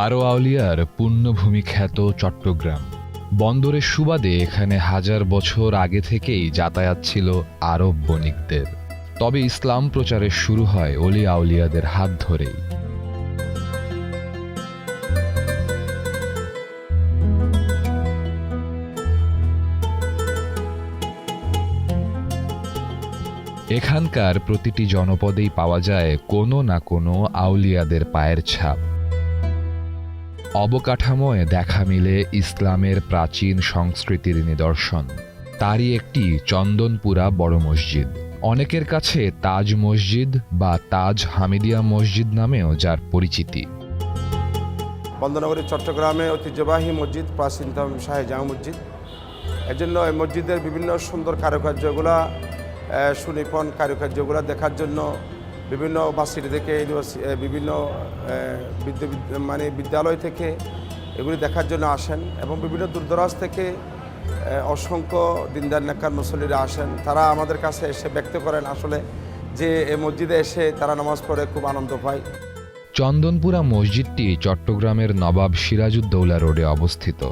বারো আউলিয়ার পুণ্যভূমি খ্যাত চট্টগ্রাম বন্দরের সুবাদে এখানে হাজার বছর আগে থেকেই যাতায়াত ছিল আরব বণিকদের। তবে ইসলাম প্রচারের শুরু হয় অলি আউলিয়াদের হাত ধরেই। এখানকার প্রতিটি জনপদেই পাওয়া যায় কোনো না কোনো আউলিয়াদের পায়ের ছাপ। অবকাঠামোয় দেখা মিলে ইসলামের প্রাচীন সংস্কৃতির নিদর্শন। তারই একটি চন্দনপুরা বড় মসজিদ, অনেকের কাছে তাজ মসজিদ বা তাজ হামিদিয়া মসজিদ নামেও যার পরিচিতি। বন্দরনগরী চট্টগ্রামে ঐতিহ্যবাহী মসজিদ, প্রাচীনতম শাহী জামে মসজিদ। এজন্য এই মসজিদের বিভিন্ন সুন্দর কারুকার্যগুলা, সুনিপুণ কারুকার্যগুলো দেখার জন্য বিভিন্ন ভার্সিটি থেকে, বিভিন্ন বিদ্যালয় থেকে এগুলি দেখার জন্য আসেন এবং বিভিন্ন দূরদরাজ থেকে অসংখ্য দিনদার নেককার মুসল্লিরা আসেন। তারা আমাদের কাছে এসে ব্যক্ত করেন আসলে যে এই মসজিদে এসে তারা নামাজ পড়ে খুব আনন্দ পায়। চন্দনপুরা মসজিদটি চট্টগ্রামের নবাব সিরাজউদ্দৌলা রোডে অবস্থিত।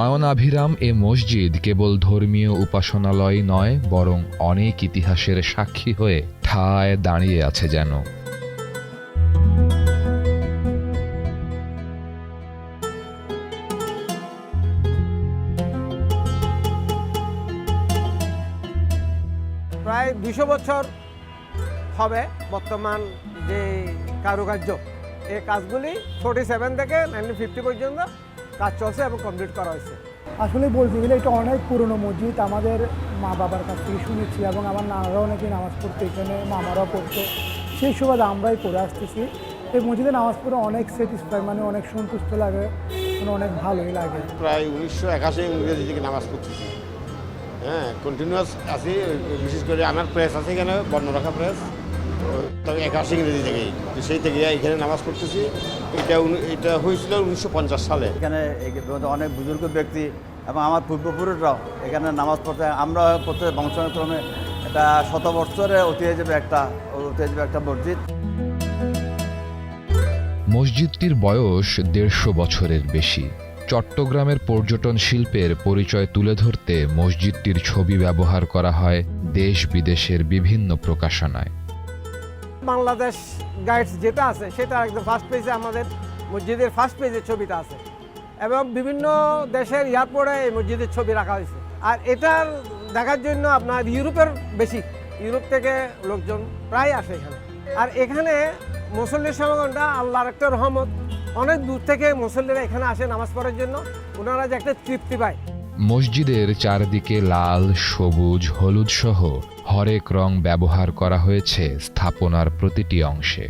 নয়নাভিরাম এ মসজিদ কেবল ধর্মীয় উপাসনালয় নয়, বরং অনেক ইতিহাসের সাক্ষী হয়ে ঠায় দাঁড়িয়ে আছে যেন। প্রায় 200 বছর হবে বর্তমান যে কারুকার্য, এই কাজগুলি 47 থেকে 1950 পর্যন্ত কাজ চলছে এবং কমপ্লিট করা হয়েছে। আসলে বলতে গেলে এটা অনেক পুরনো মসজিদ। আমাদের মা বাবার কাছ থেকে শুনেছি এবং আমার নানারাও অনেকে নামাজ পড়তে এখানে, মামারাও পড়তো, সেই সুবাদে আমরাই পড়ে আসতেছি। এই মসজিদে নামাজ পড়ে অনেক স্যাটিসফাই, অনেক সন্তুষ্ট লাগে, অনেক ভালোই লাগে। প্রায় 1981 ইংরেজি থেকে নামাজ পড়তেছি। হ্যাঁ, কন্টিনিউয়াস আছি। বিশেষ করে আমার প্রেস আছে এখানে, বর্ণরেখা প্রেস, তবে 81 ইংরেজি থেকেই, সেই থেকে এখানে নামাজ পড়তেছি। এটা হয়েছিল 1950 সালে। এখানে অনেক বুজুর্গ ব্যক্তি এবং আমার পূর্বপুরুষরাও এখানে নামাজ পড়তে, আমরা পড়তে বংশানুক্রমে এটা 100 বছরে ঐতিহ্যবাহী একটা মসজিদ। মসজিদটির বয়স 150 বছরের বেশি। চট্টগ্রামের পর্যটন শিল্পের পরিচয় তুলে ধরতে মসজিদটির ছবি ব্যবহার করা হয় দেশ বিদেশের বিভিন্ন প্রকাশনায়। বাংলাদেশ গাইডস যেটা আছে সেটা একদম ফার্স্ট পেজে, আমাদের মসজিদের ফার্স্ট পেজে ছবিটা আছে এবং বিভিন্ন দেশের এয়ারপোর্টে এই মসজিদের ছবি রাখা হয়েছে। আর এটার দেখার জন্য আপনার ইউরোপ থেকে লোকজন প্রায় আসে এখানে। আর এখানে মুসল্লির সমাগমটা আল্লাহর একটা রহমত, অনেক দূর থেকে মুসল্লিরা এখানে আসে নামাজ পড়ার জন্য, ওনারা যে একটা তৃপ্তি পায়। মসজিদের চারদিকে লাল, সবুজ, হলুদ সহ হরেক রং ব্যবহার করা হয়েছে স্থাপনার প্রতিটি অংশে।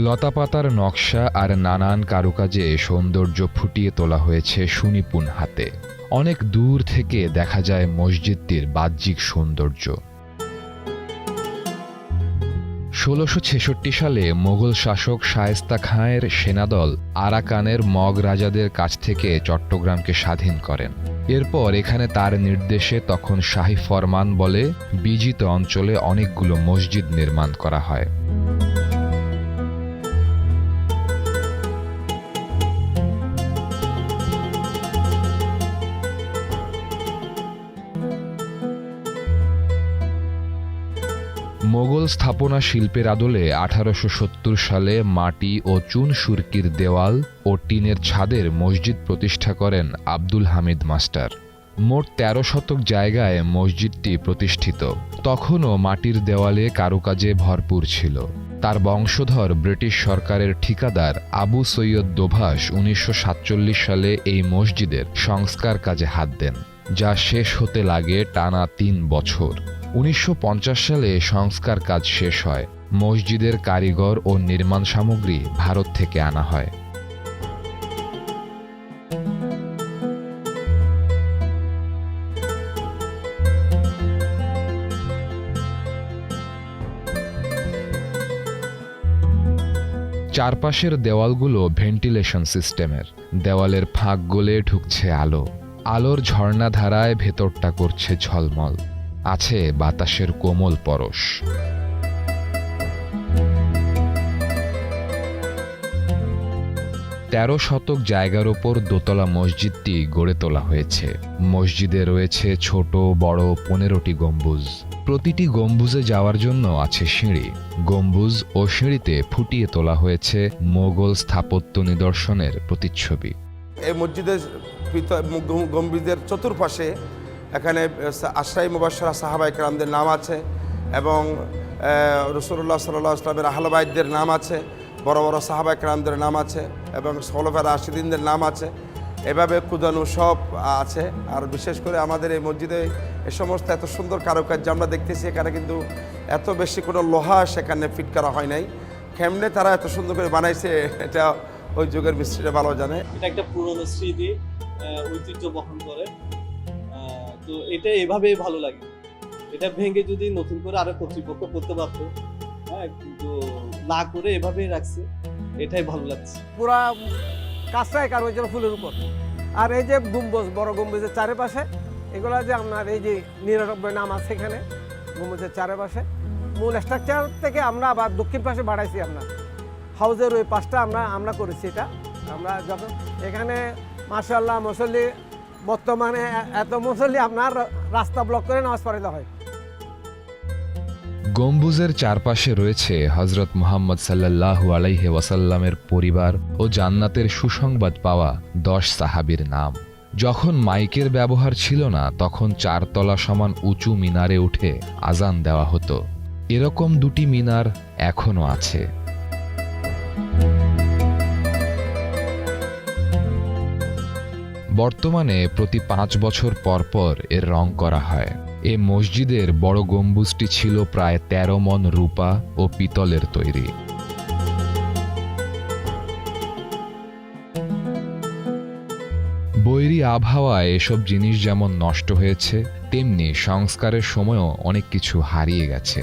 লতাপাতার নকশা আর নানান কারুকাজে সৌন্দর্য ফুটিয়ে তোলা হয়েছে সুনিপুণ হাতে। অনেক দূর থেকে দেখা যায় মসজিদটির বাহ্যিক সৌন্দর্য। 1666 সালে মোগল শাসক শায়েস্তা খাঁয়ের সেনাদল আরাকানের মগ রাজাদের কাছ থেকে চট্টগ্রামকে স্বাধীন করেন। এরপর এখানে তার নির্দেশে তখন শাহী ফরমান বলে বিজিত অঞ্চলে অনেকগুলো মসজিদ নির্মাণ করা হয়। মোগল স্থাপনা শিল্পের আদলে 1870 সালে মাটি ও চুন সুরকির দেওয়াল ও টিনের ছাদের মসজিদ প্রতিষ্ঠা করেন আব্দুল হামিদ মাস্টার। মোট 13 শতক জায়গায় মসজিদটি প্রতিষ্ঠিত। তখনও মাটির দেওয়ালে কারুকাজে ভরপুর ছিল। তার বংশধর ব্রিটিশ সরকারের ঠিকাদার আবু সৈয়দ দোভাষ 1947 সালে এই মসজিদের সংস্কার কাজে হাত দেন, যা শেষ হতে লাগে টানা 3 বছর। 1950 সালে সংস্কার কাজ শেষ হয়। মসজিদের কারিগর ও নির্মাণ সামগ্রী ভারত থেকে আনা হয়। চারপাশের দেওয়ালগুলো ভেন্টিলেশন সিস্টেমের। দেওয়ালের ফাঁক গলে ঢুকছে আলো। আলোর ঝর্ণাধারায় ভেতরটা করছে ঝলমল। আছে বাতাসের কোমল পরশ। 13 শতক জায়গার ওপর দোতলা মসজিদটি গড়ে তোলা হয়েছে। মসজিদে রয়েছে ছোট বড় 15টি গম্বুজ। প্রতিটি গম্বুজে যাওয়ার জন্য আছে সিঁড়ি। গম্বুজ ও সিঁড়িতে ফুটিয়ে তোলা হয়েছে মোগল স্থাপত্য নিদর্শনের প্রতিচ্ছবি। এই মসজিদের গম্বুজের চতুর্পাশে এখানে আশরাই মুবাশশারা সাহাবায়ে কেরামদের নাম আছে এবং রাসূলুল্লাহ সাল্লাল্লাহু আলাইহি ওয়াসাল্লামের আহলে বাইতদের নাম আছে, বড় বড় সাহাবায়ে কেরামদের নাম আছে এবং খোলাফায়ে রাশিদিনদের নাম আছে। এভাবে কুদানু সব আছে। আর বিশেষ করে আমাদের এই মসজিদে এ সমস্ত এত সুন্দর কারুকার্য আমরা দেখতেছি। এখানে কিন্তু এত বেশি কোনো লোহা সেখানে ফিট করা হয় নাই। কেমনে তারা এত সুন্দর করে বানাইছে এটা ওই যুগের মিস্ত্রিরা ভালো জানে। এটা একটা পুরনো স্মৃতি, ঐতিহ্য বহন করে। তো এটা এভাবেই ভালো লাগে। এটা ভেঙে যদি নতুন করে আরো কর্তৃপক্ষ করতে পারতো, হ্যাঁ, কিন্তু না করে এভাবেই রাখছে, এটাই ভালো লাগছে। পুরা কাঁচরায় কারুকার্য ফুলের উপর। আর এই যে গম্বুজ, বড় গম্বুজের চারিপাশে এগুলো যে আপনার এই যে 99 নাম আছে এখানে গম্বুজের চারিপাশে। মূল স্ট্রাকচার থেকে আমরা আবার দক্ষিণ পাশে বাড়াইছি। আপনার হাউজের ওই পাশটা আমরা করেছি। এটা আমরা যখন এখানে মাশাআল্লাহ মুসল্লি, বর্তমানে এত মুসল্লি আপনার রাস্তা ব্লক করে নামাজ পড়াতে হয়। গম্বুজের চারপাশে রয়েছে হযরত মুহাম্মদ সাল্লাল্লাহু আলাইহি ওয়াসাল্লামের পরিবার ও জান্নাতের সুসংবাদ পাওয়া 10 সাহাবীর নাম। যখন মাইকের ব্যবহার ছিল না তখন 4 তলা সমান উঁচু মিনারে উঠে আজান দেওয়া হতো। এরকম 2টি মিনার এখনো আছে। বর্তমানে প্রতি 5 বছর পর পর এর রং করা হয়। এ মসজিদের বড় গম্বুজটি ছিল প্রায় 13 মণ রূপা ও পিতলের তৈরি। বৈরী আবহাওয়ায় এসব জিনিস যেমন নষ্ট হয়েছে, তেমনি সংস্কারের সময়ও অনেক কিছু হারিয়ে গেছে।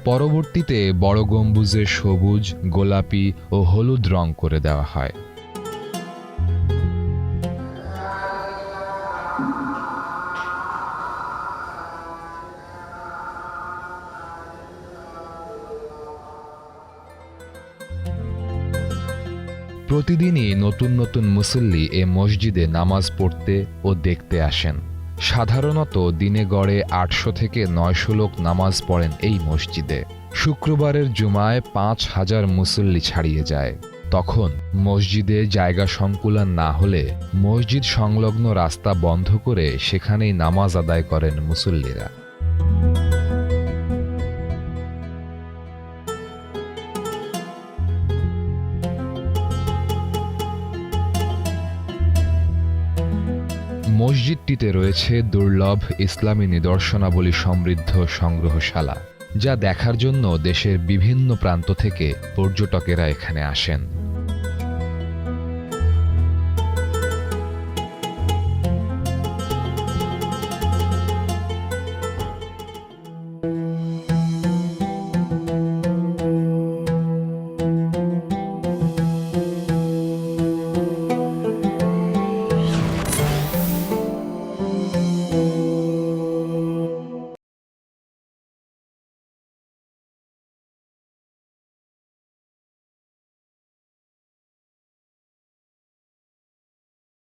পরবর্তীতে বড় গম্বুজে সবুজ, গোলাপি ও হলুদ রং করে দেওয়া হয়। প্রতিদিনই নতুন নতুন মুসল্লি এ মসজিদে নামাজ পড়তে ও দেখতে আসেন। সাধারণত দিনে গড়ে 800 থেকে 900 লোক নামাজ পড়েন এই মসজিদে। শুক্রবারের জুমায় 5000 মুসল্লি ছাড়িয়ে যায়। তখন মসজিদে জায়গা সংকুলান না হলে মসজিদ সংলগ্ন রাস্তা বন্ধ করে সেখানেই নামাজ আদায় করেন মুসল্লিরা। মসজিদটিতে রয়েছে দুর্লভ ইসলামী নিদর্শনাবলী সমৃদ্ধ সংগ্রহশালা, যা দেখার জন্য দেশের বিভিন্ন প্রান্ত থেকে পর্যটকেরা এখানে আসেন।